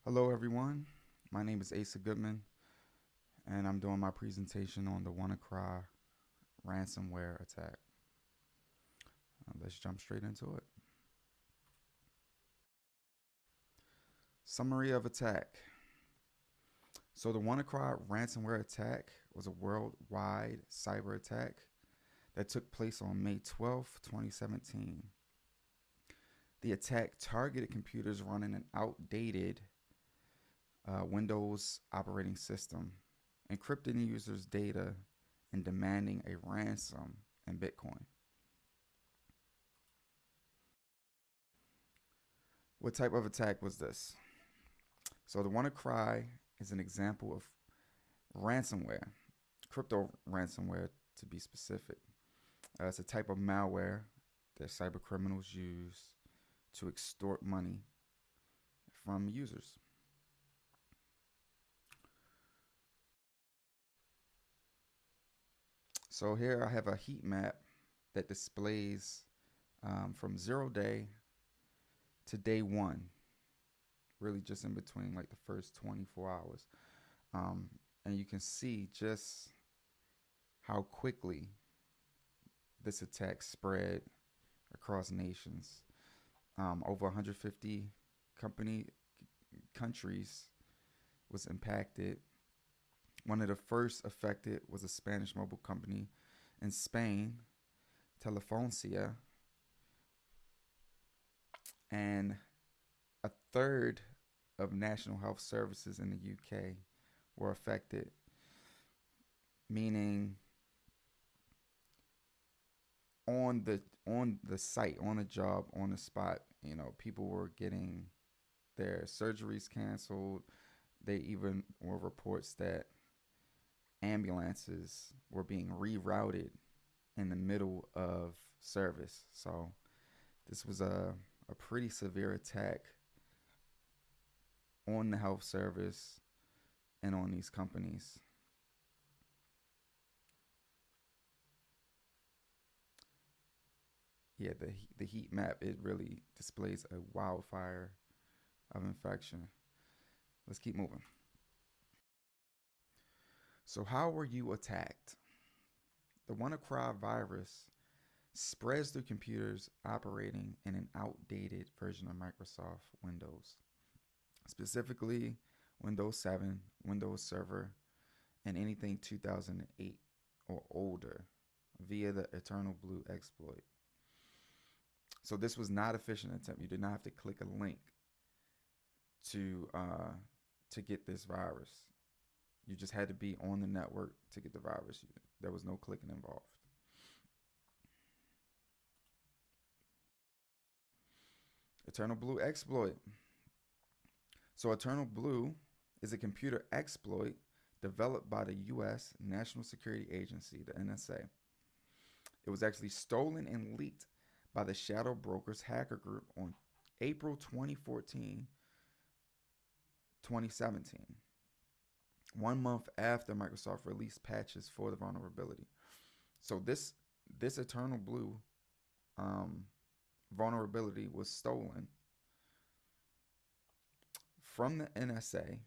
Hello, everyone. My name is Asa Goodman, and I'm doing my presentation on the WannaCry ransomware attack. Let's jump straight into it. Summary of attack. So, the WannaCry ransomware attack was a worldwide cyber attack that took place on May 12, 2017. The attack targeted computers running an outdated Windows operating system, encrypting users' data, and demanding a ransom in Bitcoin. What type of attack was this? So the WannaCry is an example of ransomware, crypto ransomware to be specific. It's a type of malware that cyber criminals use to extort money from users. So here I have a heat map that displays from 0 day to day one, really just in between like the first 24 hours. Um, and you can see just how quickly this attack spread across nations. Over 150 countries was impacted. One of the first affected was a Spanish mobile company in Spain, Telefoncia, and a third of national health services in the UK were affected, meaning on the site, on the job, on the spot, people were getting their surgeries canceled. They even were reports that ambulances were being rerouted in the middle of service. So this was a pretty severe attack on the health service and on these companies. Yeah, the heat map, it really displays a wildfire of infection. Let's keep moving. So how were you attacked? The WannaCry virus spreads through computers operating in an outdated version of Microsoft Windows, specifically Windows 7, Windows Server, and anything 2008 or older via the Eternal Blue exploit. So this was not a phishing attempt. You did not have to click a link to uh, to get this virus. You just had to be on the network to get the virus. There was no clicking involved. Eternal Blue exploit. So Eternal Blue is a computer exploit developed by the U.S. National Security Agency, the NSA. It was actually stolen and leaked by the Shadow Brokers hacker group on April 2017, 1 month after Microsoft released patches for the vulnerability. So this Eternal Blue vulnerability was stolen from the NSA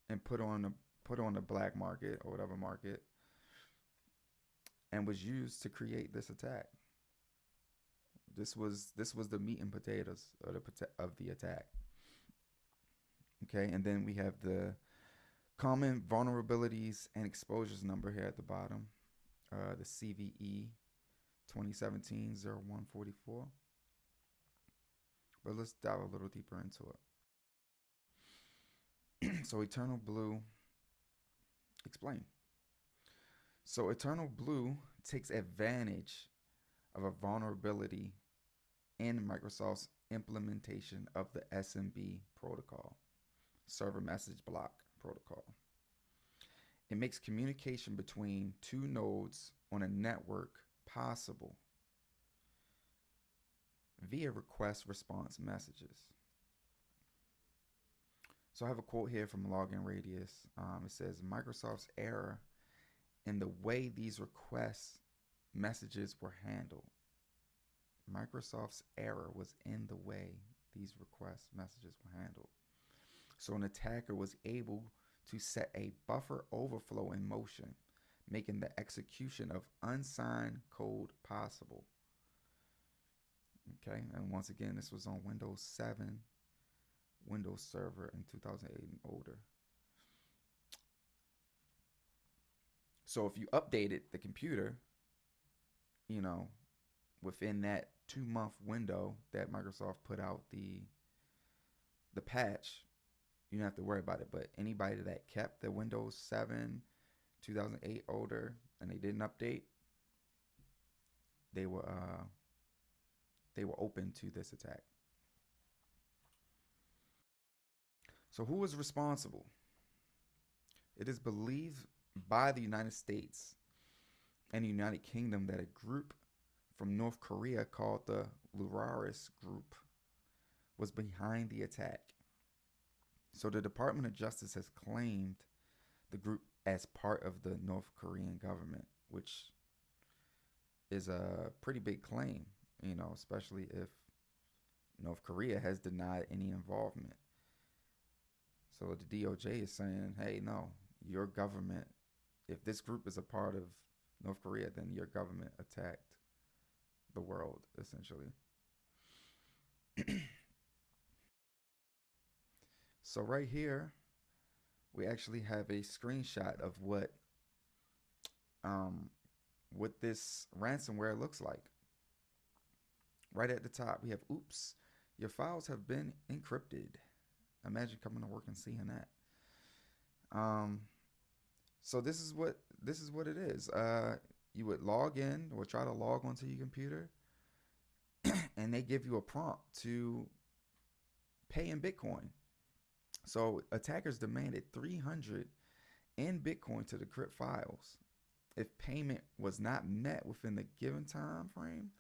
and put on the black market or whatever market, and was used to create this attack. This was the meat and potatoes of the attack. Okay, and then we have the common vulnerabilities and exposures number here at the bottom, the CVE 2017-0144. But let's dive a little deeper into it. So Eternal Blue, explain. So Eternal Blue takes advantage of a vulnerability in Microsoft's implementation of the SMB protocol, Server Message Block Protocol. It makes communication between two nodes on a network possible via request response messages. So I have a quote here from Login Radius. It says Microsoft's error in the way these request messages were handled. Microsoft's error was in the way these request messages were handled. So an attacker was able to set a buffer overflow in motion, making the execution of unsigned code possible. Okay, and once again, this was on Windows 7, Windows Server in 2008 and older. So if you updated the computer, you know, within that 2-month window that Microsoft put out the patch, you don't have to worry about it. But anybody that kept the Windows 7, 2008 older, and they didn't update, they were open to this attack. So who was responsible? It is believed by the United States and the United Kingdom that a group from North Korea called the Luraris Group was behind the attack. So the Department of Justice has claimed the group as part of the North Korean government, which is a pretty big claim, especially if North Korea has denied any involvement. So the DOJ is saying, hey, no, your government, if this group is a part of North Korea, then your government attacked the world, essentially. So right here, we actually have a screenshot of what this ransomware looks like. Right at the top, we have, oops, your files have been encrypted. Imagine coming to work and seeing that. So this is what it is. You would log in or try to log onto your computer, and they give you a prompt to pay in Bitcoin. So attackers demanded 300 in Bitcoin to decrypt files. If payment was not met within the given time frame,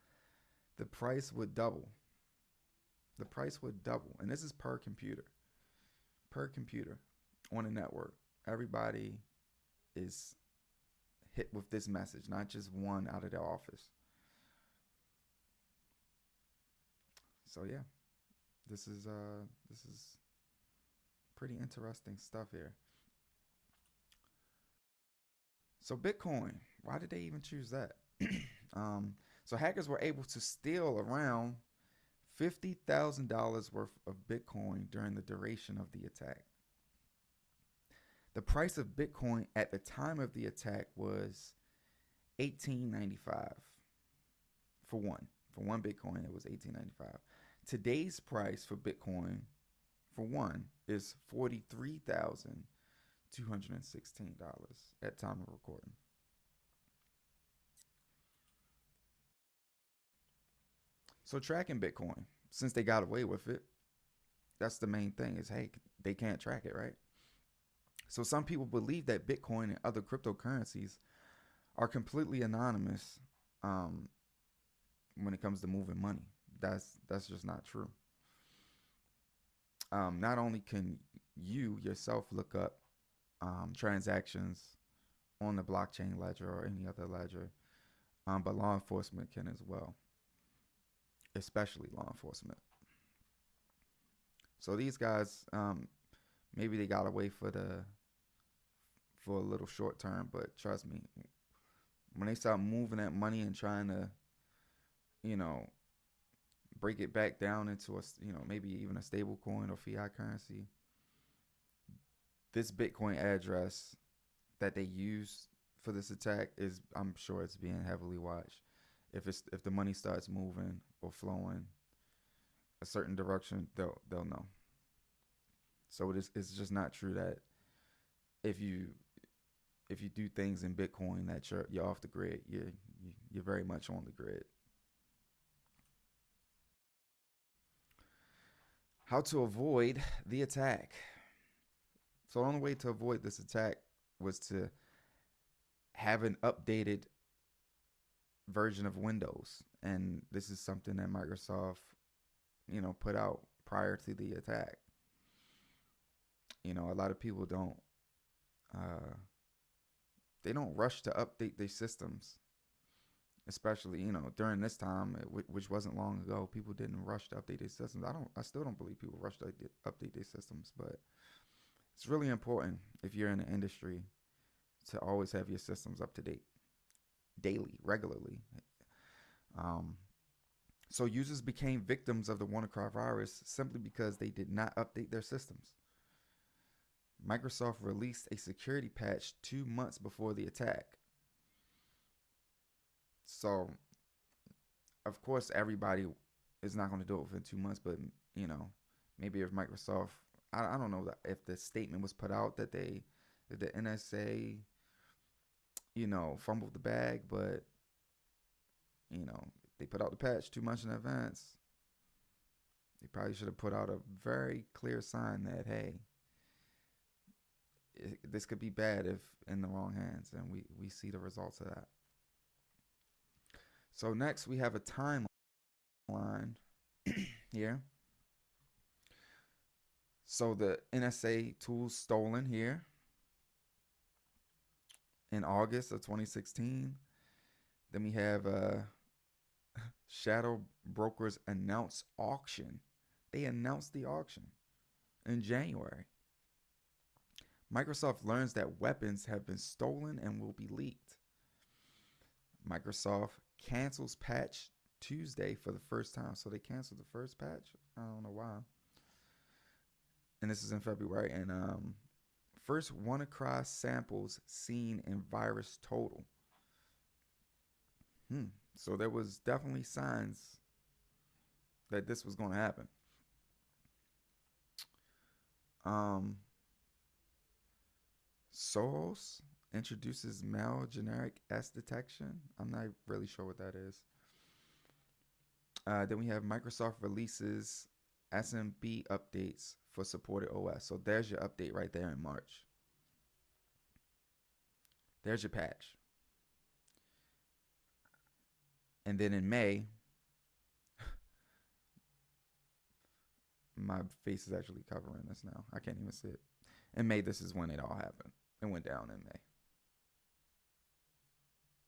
the price would double. The price would double, and this is per computer. Per computer on a network. Everybody is hit with this message, not just one out of their office. So yeah, this is pretty interesting stuff here. So Bitcoin, why did they even choose that? So hackers were able to steal around $50,000 worth of Bitcoin during the duration of the attack. The price of Bitcoin at the time of the attack was $18.95 for one. For one Bitcoin, it was $18.95. Today's price for Bitcoin, for one, is $43,216 at time of recording. So tracking Bitcoin, since they got away with it, that's the main thing is, hey, they can't track it, right? So some people believe that Bitcoin and other cryptocurrencies are completely anonymous when it comes to moving money. That's just not true. Not only can you yourself look up transactions on the blockchain ledger or any other ledger, but law enforcement can as well, especially law enforcement. So these guys, maybe they got away for a little short term, but trust me, when they start moving that money and trying to, break it back down into maybe even a stable coin or fiat currency, this Bitcoin address that they use for this attack I'm sure it's being heavily watched. If the money starts moving or flowing a certain direction, they'll know. So it's just not true that if you do things in Bitcoin that you're off the grid. You're very much on the grid. How to avoid the attack. So the only way to avoid this attack was to have an updated version of Windows, and this is something that Microsoft, put out prior to the attack. A lot of people don't rush to update their systems. especially during this time, which wasn't long ago. People didn't rush to update their systems. I still don't believe people rush to update their systems, but it's really important if you're in the industry to always have your systems up to date daily, regularly. Um, so users became victims of the WannaCry virus simply because they did not update their systems. Microsoft released a security patch 2 months before the attack. So, of course, everybody is not going to do it within 2 months, but maybe if Microsoft, I don't know if the statement was put out that if the NSA, fumbled the bag, but they put out the patch 2 months in advance. They probably should have put out a very clear sign that, hey, this could be bad if in the wrong hands, and we see the results of that. So next we have a timeline here. So the NSA tools stolen here in August of 2016. Then we have shadow brokers announce auction. They announced the auction in January. Microsoft learns that weapons have been stolen and will be leaked. Microsoft cancels patch Tuesday for the first time. So they canceled the first patch. I don't know why. And this is in February. And first WannaCry samples seen in virus total. So there was definitely signs that this was going to happen. Soros introduces mail generic S detection. I'm not really sure what that is. Then we have Microsoft releases SMB updates for supported OS. So there's your update right there in March. There's your patch. And then in May, my face is actually covering this now. I can't even see it. In May, this is when it all happened. It went down in May.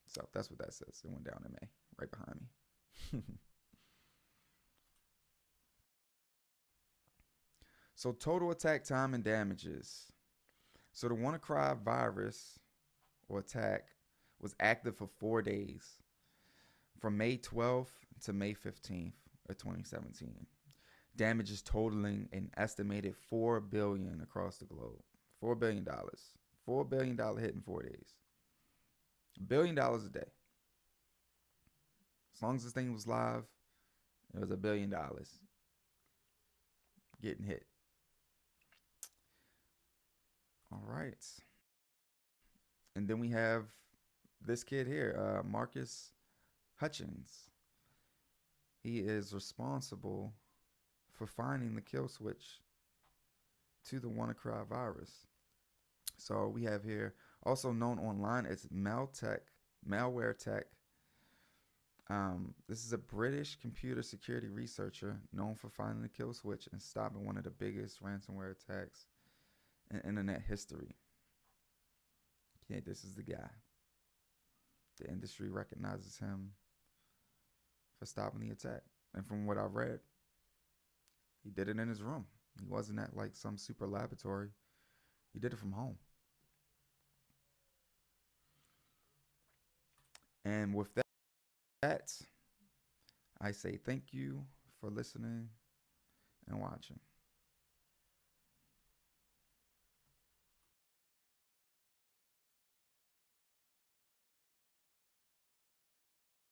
So that's what that says. It went down in May, right behind me. So total attack time and damages. So the WannaCry virus or attack was active for 4 days, from May 12th to May 15th of 2017. Damages totaling an estimated $4 billion across the globe. $4 billion. $4 billion hit in 4 days. $1 billion a day. As long as this thing was live, it was $1 billion getting hit. All right. And then we have this kid here, Marcus Hutchins. He is responsible for finding the kill switch to the WannaCry virus. So we have here, also known online as Malware Tech. This is a British computer security researcher known for finding the kill switch and stopping one of the biggest ransomware attacks in internet history. Yeah, this is the guy. The industry recognizes him for stopping the attack. And from what I've read, he did it in his room. He wasn't at like some super laboratory. He did it from home. And with that, I say thank you for listening and watching.